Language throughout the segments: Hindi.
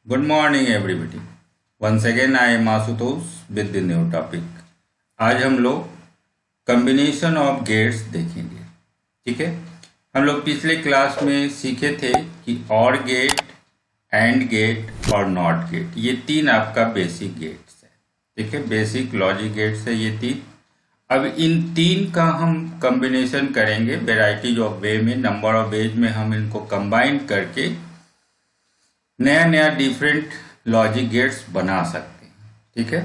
Good morning everybody. Once again I am Asutosh with the new topic. आज हम लोग कम्बिनेशन ऑफ गेट्स देखेंगे। ठीक है, हम लोग पिछले क्लास में सीखे थे कि और गेट, एंड गेट और नॉट गेट, ये तीन आपका बेसिक गेट्स है। ठीक है, बेसिक लॉजिक गेट्स है ये तीन। अब इन तीन का हम कम्बिनेशन करेंगे वेराइटीज ऑफ वे में, नंबर ऑफ वेज में हम इनको कंबाइन करके नया नया डिफरेंट लॉजिक गेट्स बना सकते हैं। ठीक है,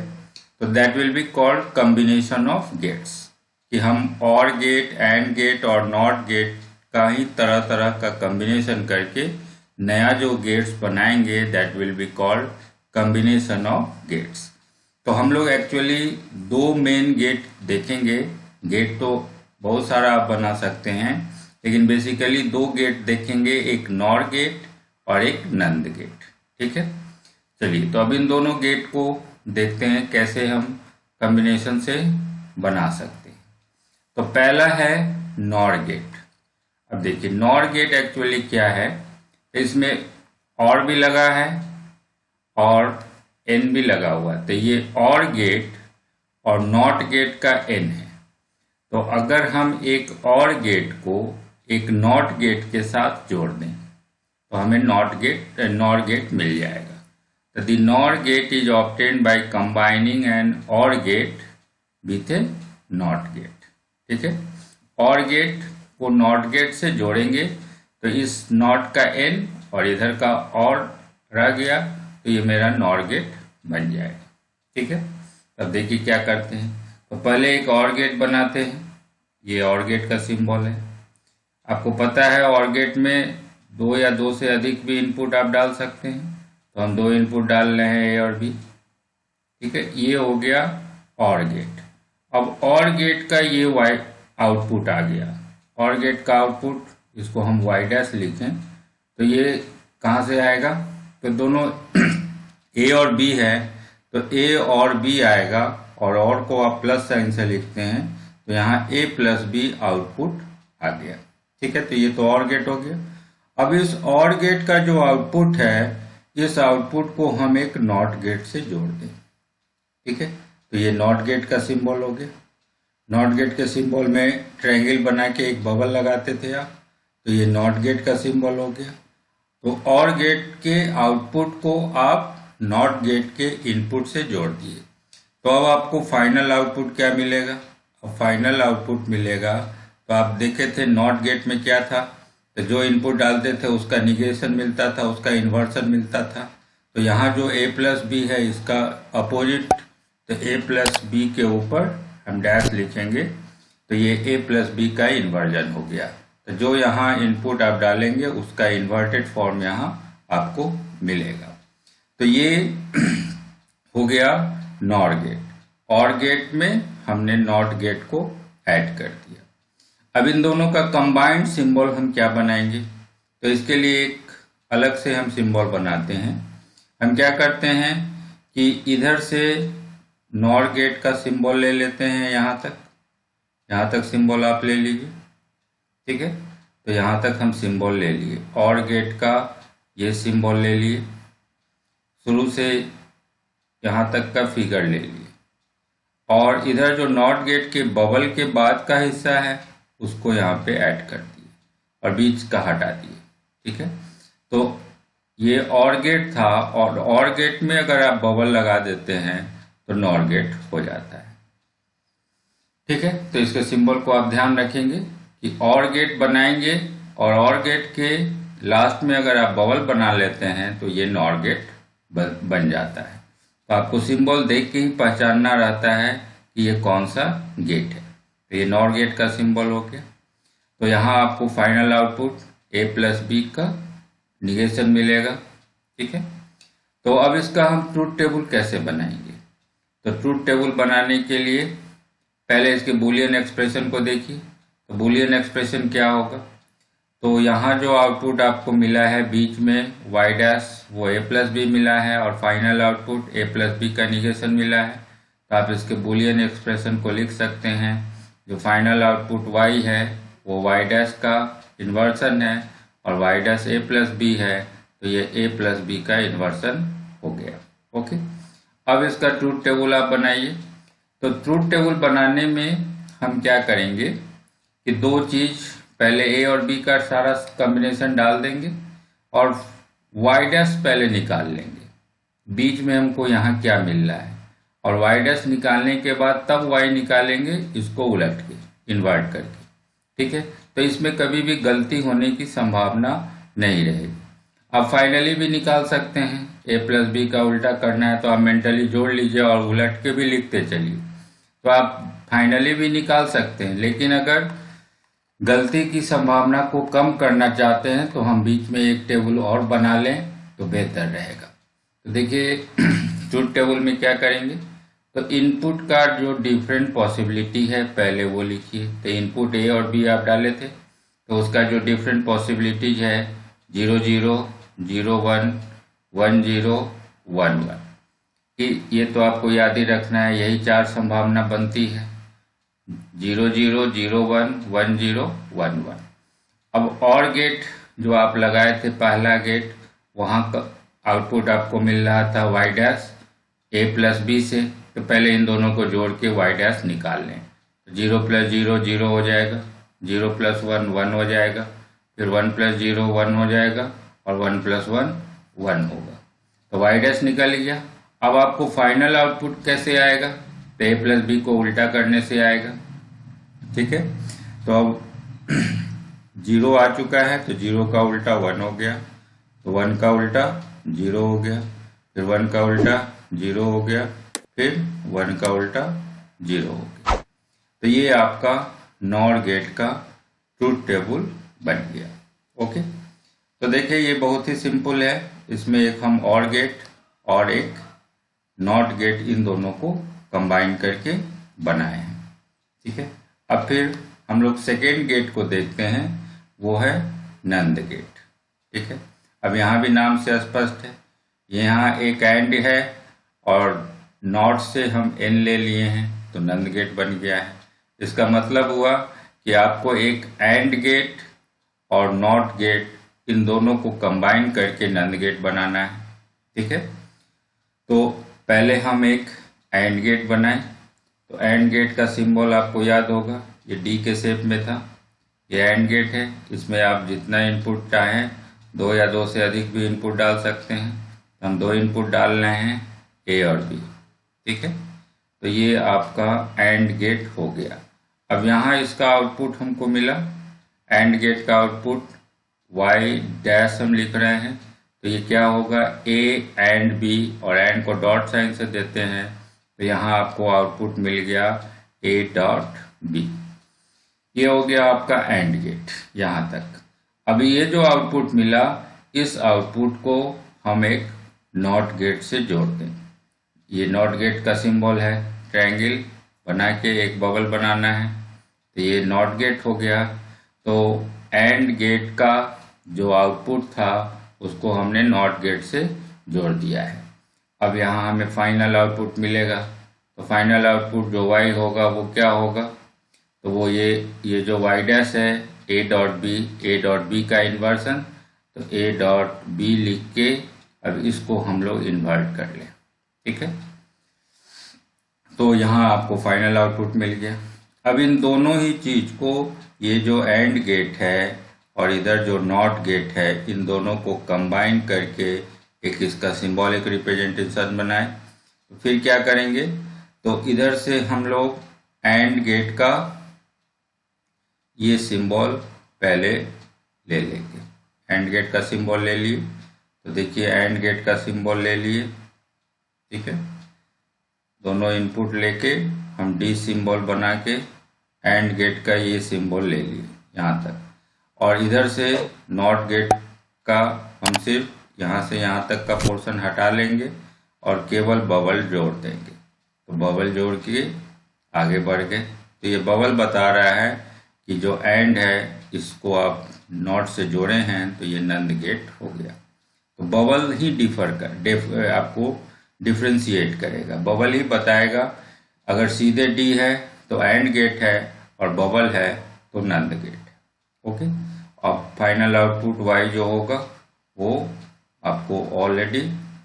तो that will be called combination of gates, कि हम और गेट, एंड गेट और नॉट गेट का ही तरह तरह का कॉम्बिनेशन करके नया जो गेट्स बनाएंगे that will be called combination of gates. तो हम लोग एक्चुअली दो मेन गेट देखेंगे। गेट तो बहुत सारा आप बना सकते हैं, लेकिन बेसिकली दो गेट देखेंगे, एक नॉर गेट और एक नंद गेट। ठीक है, चलिए तो अब इन दोनों गेट को देखते हैं कैसे हम कॉम्बिनेशन से बना सकते हैं। तो पहला है नॉर गेट। अब देखिए नॉर गेट एक्चुअली क्या है, इसमें और भी लगा है और एन भी लगा हुआ है। तो ये और गेट और नॉट गेट का एन है। तो अगर हम एक और गेट को एक नॉट गेट के साथ जोड़ दें तो हमें नॉर गेट मिल जाएगा। तो the NOR gate is obtained by combining an OR gate with a NOT gate. ठीक है, और गेट को नॉट गेट से जोड़ेंगे तो इस नॉट का एन और इधर का और रह गया, तो ये मेरा नॉर गेट बन जाएगा। ठीक है, अब देखिए क्या करते हैं। तो पहले एक और गेट बनाते हैं। ये और गेट का सिंबल है। आपको पता है और गेट में दो या दो से अधिक भी इनपुट आप डाल सकते हैं, तो हम दो इनपुट डाल रहे हैं, ए और बी। ठीक है, ये हो गया और गेट। अब और गेट का ये वाई आउटपुट आ गया। और गेट का आउटपुट, इसको हम वाई डैश लिखें तो ये कहाँ से आएगा, तो दोनों ए और बी है तो ए और बी आएगा, और को आप प्लस साइन से लिखते हैं तो यहाँ ए प्लस बी आउटपुट आ गया। ठीक है, तो ये तो और गेट हो गया। अब इस और गेट का जो आउटपुट है, इस आउटपुट को हम एक नॉट गेट से जोड़ दें। ठीक है, तो ये नॉट गेट का सिंबल हो गया। नॉट गेट के सिंबल में ट्रायंगल बना के एक बबल लगाते थे आप, तो ये नॉट गेट का सिंबल हो गया। तो और गेट के आउटपुट को आप नॉट गेट के इनपुट से जोड़ दिए, तो अब आपको फाइनल आउटपुट क्या मिलेगा। अब फाइनल आउटपुट मिलेगा, तो आप देखे थे नॉट गेट में क्या था, तो जो इनपुट डालते थे उसका निगेशन मिलता था, उसका इन्वर्सन मिलता था। तो यहाँ जो ए प्लस बी है इसका अपोजिट, तो ए प्लस बी के ऊपर हम डैश लिखेंगे, तो ये ए प्लस बी का इन्वर्जन हो गया। तो जो यहाँ इनपुट आप डालेंगे उसका इन्वर्टेड फॉर्म यहाँ आपको मिलेगा। तो ये हो गया नॉर गेट। और गेट में हमने नॉट गेट को ऐड कर दिया। अब इन दोनों का कंबाइंड सिंबल हम क्या बनाएंगे, तो इसके लिए एक अलग से हम सिंबल बनाते हैं। हम क्या करते हैं कि इधर से नॉर गेट का सिंबल ले लेते हैं, यहाँ तक सिंबल आप ले लीजिए। ठीक है, तो यहाँ तक हम सिंबल ले लिए, और गेट का ये सिंबल ले लिए, शुरू से यहाँ तक का फिगर ले लिए, और इधर जो नॉट गेट के बबल के बाद का हिस्सा है उसको यहाँ पे ऐड कर दिए और बीच का हटा दिए। ठीक है, तो ये और गेट था, और गेट में अगर आप बबल लगा देते हैं तो नॉर गेट हो जाता है। ठीक है, तो इसके सिंबल को आप ध्यान रखेंगे कि और गेट बनाएंगे और गेट के लास्ट में अगर आप बबल बना लेते हैं तो ये नॉर गेट बन जाता है। तो आपको सिंबल देख के ही पहचानना रहता है कि ये कौन सा गेट है। तो ये नॉर गेट का सिंबल हो गया। तो यहाँ आपको फाइनल आउटपुट ए प्लस बी का निगेशन मिलेगा। ठीक है, तो अब इसका हम ट्रूथ टेबल कैसे बनाएंगे। तो ट्रूथ टेबल बनाने के लिए पहले इसके बूलियन एक्सप्रेशन को देखिए। तो बूलियन एक्सप्रेशन क्या होगा, तो यहाँ जो आउटपुट आपको मिला है बीच में वाई डैश, वो ए प्लस बी मिला है, और फाइनल आउटपुट ए प्लस बी का निगेशन मिला है। तो आप इसके बूलियन एक्सप्रेशन को लिख सकते हैं। जो फाइनल आउटपुट y है वो y डैश का इन्वर्सन है, और y डैश ए प्लस बी है, तो ये a प्लस बी का इन्वर्सन हो गया। ओके, अब इसका ट्रूथ टेबल आप बनाइए। तो ट्रूथ टेबल बनाने में हम क्या करेंगे कि दो चीज, पहले a और b का सारा कॉम्बिनेशन डाल देंगे और y डैश पहले निकाल लेंगे, बीच में हमको यहाँ क्या मिल रहा है, और y डैश निकालने के बाद तब y निकालेंगे, इसको उलट के इन्वर्ट करके। ठीक है, तो इसमें कभी भी गलती होने की संभावना नहीं रहेगी। आप फाइनली भी निकाल सकते हैं, a प्लस बी का उल्टा करना है तो आप मेंटली जोड़ लीजिए और उलट के भी लिखते चलिए, तो आप फाइनली भी निकाल सकते हैं। लेकिन अगर गलती की संभावना को कम करना चाहते हैं तो हम बीच में एक टेबल और बना लें तो बेहतर रहेगा। तो देखिए ट्रूथ टेबल में क्या करेंगे, तो इनपुट का जो डिफरेंट पॉसिबिलिटी है पहले वो लिखिए। तो इनपुट ए और बी आप डाले थे, तो उसका जो डिफरेंट पॉसिबिलिटीज है 0 0 0 1 1 0 1 1, ये तो आपको याद ही रखना है, यही चार संभावना बनती है, 0 0 0 1 1 0 1 1। अब और गेट जो आप लगाए थे, पहला गेट, वहाँ का आउटपुट आपको मिल रहा था y dash a plus B से, तो पहले इन दोनों को जोड़ के y डैश निकाल लें। 0 प्लस 0 0 हो जाएगा, 0 प्लस 1 1 हो जाएगा, फिर 1 प्लस 0 1 हो जाएगा और 1 प्लस 1 1 होगा, तो y डैश निकल गया। अब आपको फाइनल आउटपुट कैसे आएगा, तो a प्लस बी को उल्टा करने से आएगा। ठीक है, तो अब 0 आ चुका है, तो 0 का उल्टा 1 हो गया, तो 1 का उल्टा 0 हो गया, फिर 1 का उल्टा 0 हो गया, फिर 1 का उल्टा 0 हो गया। तो ये आपका नॉर गेट का ट्रूथ टेबल बन गया। ओके, तो देखिए ये बहुत ही सिंपल है, इसमें एक हम और गेट और एक नॉट गेट इन दोनों को कंबाइन करके बनाए हैं। ठीक है, अब फिर हम लोग सेकेंड गेट को देखते हैं, वो है नंद गेट। ठीक है, अब यहाँ भी नाम से स्पष्ट है, यहाँ एक एंड है और नॉट से हम एन ले लिए हैं तो नंद गेट बन गया है। इसका मतलब हुआ कि आपको एक एंड गेट और नॉट गेट इन दोनों को कंबाइन करके नंद गेट बनाना है। ठीक है, तो पहले हम एक एंड गेट बनाएं। तो एंड गेट का सिंबल आपको याद होगा, ये डी के शेप में था, ये एंड गेट है, इसमें आप जितना इनपुट चाहें 2 या 2 से अधिक भी इनपुट डाल सकते हैं। तो हम 2 इनपुट डाल रहे हैं, ए और बी। ठीक है, तो ये आपका एंड गेट हो गया। अब यहाँ इसका आउटपुट हमको मिला, एंड गेट का आउटपुट वाई डैश हम लिख रहे हैं, तो ये क्या होगा, ए एंड बी, और एंड को डॉट साइन से देते हैं, तो यहाँ आपको आउटपुट मिल गया ए डॉट बी। ये हो गया आपका एंड गेट यहाँ तक। अब ये जो आउटपुट मिला, इस आउटपुट को हम एक नॉट गेट से जोड़ दें। ये नॉट गेट का सिंबल है, ट्रायंगल बना के एक बबल बनाना है, तो ये नॉट गेट हो गया। तो एंड गेट का जो आउटपुट था उसको हमने नॉट गेट से जोड़ दिया है। अब यहाँ हमें फाइनल आउटपुट मिलेगा, तो फाइनल आउटपुट जो y होगा वो क्या होगा, तो वो ये जो y डैश है a डॉट बी का इन्वर्सन, तो a डॉट बी लिख के अब इसको हम लोग इन्वर्ट कर लें। ठीक है, तो यहाँ आपको फाइनल आउटपुट मिल गया। अब इन दोनों ही चीज को, ये जो एंड गेट है और इधर जो नॉट गेट है, इन दोनों को कंबाइन करके एक इसका सिंबॉलिक रिप्रेजेंटेशन बनाए। तो फिर क्या करेंगे, तो इधर से हम लोग एंड गेट का ये सिंबल पहले ले लेंगे। एंड गेट का सिंबल ले लिए, तो देखिए एंड गेट का सिंबल ले लिए। ठीक है, दोनों इनपुट लेके हम डी सिंबल बना के एंड गेट का ये सिंबल ले लिए यहाँ तक, और इधर से नॉट गेट का हम सिर्फ यहाँ से यहाँ तक का पोर्शन हटा लेंगे और केवल बबल जोड़ देंगे। तो बबल जोड़ के आगे बढ़ गए। तो ये बबल बता रहा है कि जो एंड है इसको आप नॉट से जोड़े हैं तो ये नंद गेट हो गया। तो बबल ही आपको डिफ्रेंशिएट करेगा, बबल ही बताएगा। अगर सीधे डी है तो एंड गेट है और बबल है तो नंद गेट है। ओके, अब फाइनल आउटपुट वाई जो होगा वो आपको ऑलरेडी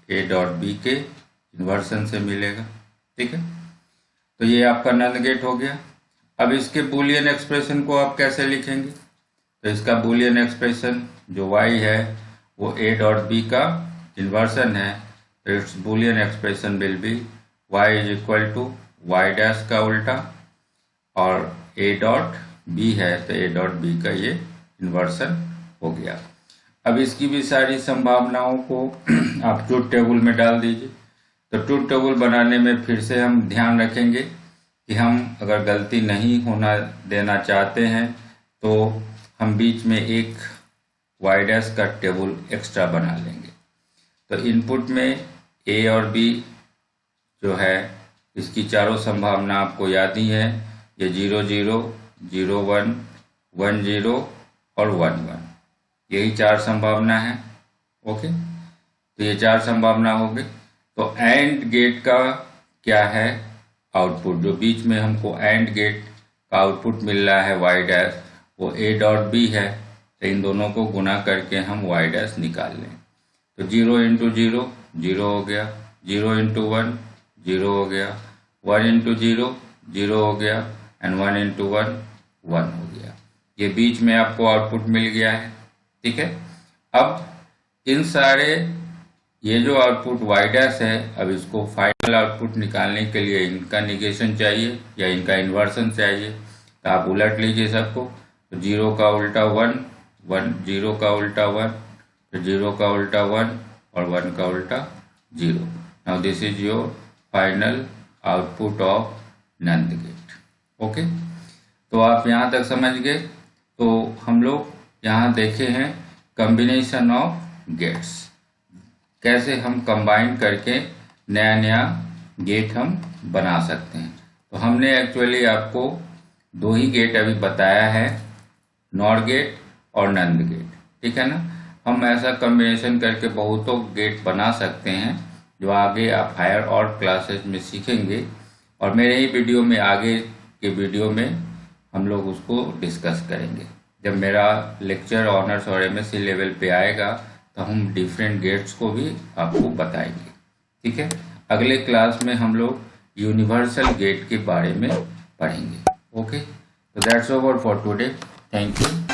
ए डॉट बी के इन्वर्सन से मिलेगा। ठीक है, तो ये आपका नंद गेट हो गया। अब इसके बूलियन एक्सप्रेशन को आप कैसे लिखेंगे? तो इसका बूलियन एक्सप्रेशन जो y है वो a डॉट बी का इन्वर्सन है, तो it's boolean expression will be y is equal to y dash का उल्टा, और a डॉट b है तो a डॉट b का ये इन्वर्सन हो गया। अब इसकी भी सारी संभावनाओं को आप ट्रूथ टेबल में डाल दीजिए। तो ट्रूथ टेबल बनाने में फिर से हम ध्यान रखेंगे कि हम अगर गलती नहीं होना देना चाहते हैं तो हम बीच में एक वाई डैश का टेबल एक्स्ट्रा बना लेंगे। तो इनपुट में ए और बी जो है इसकी चारों संभावना आपको याद ही है, ये 0 0 0 1 1 0 और 1 1, यही चार संभावना है। ओके, तो ये चार संभावना हो गई। तो एंड गेट का क्या है आउटपुट, जो बीच में हमको एंड गेट का आउटपुट मिल रहा है वाई डैश, वो ए डॉट बी है, तो इन दोनों को गुना करके हम वाई डैश निकाल लें। तो 0 इंटू 0 0 हो गया, 0 इंटू 1 0 हो गया, 1 इंटू 0 0 हो गया, एंड 1 इंटू 1 1 हो गया। ये बीच में आपको आउटपुट मिल गया है। ठीक है, अब इन सारे ये जो आउटपुट वाई डैश है, अब इसको फाइनल आउटपुट निकालने के लिए इनका निगेशन चाहिए या इनका इन्वर्सन चाहिए, तो आप उलट लीजिए सबको। तो 0 का उल्टा 1 1, 0 का उल्टा 1, फिर 0 का उल्टा 1 और 1 का उल्टा 0। Now this is your final output of NAND gate. Okay, तो आप यहाँ तक समझ गए। तो हम लोग यहाँ देखे हैं कॉम्बिनेशन ऑफ गेट्स, कैसे हम कंबाइन करके नया नया गेट हम बना सकते हैं। तो हमने एक्चुअली आपको दो ही गेट अभी बताया है, नॉर गेट और नंद गेट। ठीक है ना, हम ऐसा कॉम्बिनेशन करके बहुतों गेट बना सकते हैं जो आगे आप हायर और क्लासेस में सीखेंगे, और मेरे ही वीडियो में आगे के वीडियो में हम लोग उसको डिस्कस करेंगे। जब मेरा लेक्चर ऑनर्स और एमएससी लेवल पे आएगा तो हम डिफरेंट गेट्स को भी आपको बताएंगे। ठीक है, अगले क्लास में हम लोग यूनिवर्सल गेट के बारे में पढ़ेंगे। ओके, तो that's all for today, thank you.